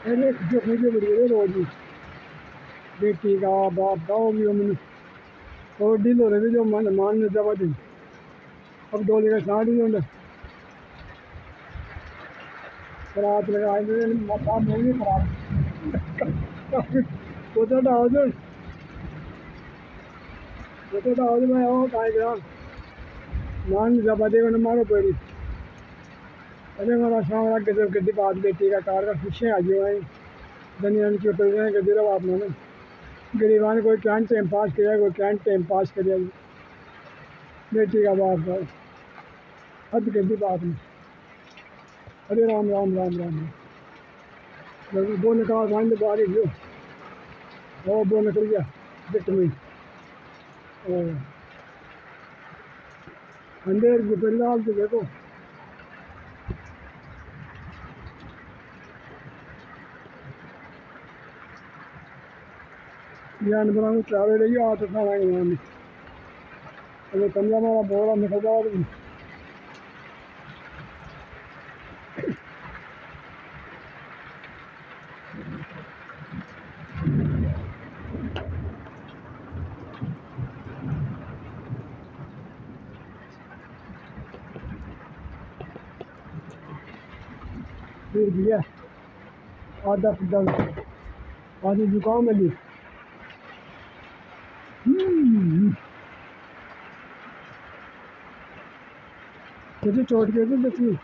अरे जो मुझे बड़ी है रोज बेटी का बाप का वो भी मैंने और डील हो रहे थे जो मान ने दवा दी अब डोली का साथ ही होता रात लगाए थे माथा मेरी खराब वो तो डाल दो मैं वो काय करा मान ने दवा दे उन्हें मारो पड़ी अरे मेरा सामना गजब गद्दी बात बेटी का कार का पीछे आ गया है दुनिया के ऊपर गद्दी का बाप मैंने गरीबान कोई कैंट टाइम पास किया कोई कैंट टाइम पास करिया बेटी का बाप का हद गद्दी बात में अरे राम राम राम राम वो निकाल फाइंड बारी जो वो निकल गया बिट में अंधेर गुजरलाल तो देखो जानवरों को चावे रही आत खाना में अगर कमरा मारा बोरा निकल जाओ फिर दिया आधा पिता आधी जुकाम में ली कैसे चोट के थे देखिए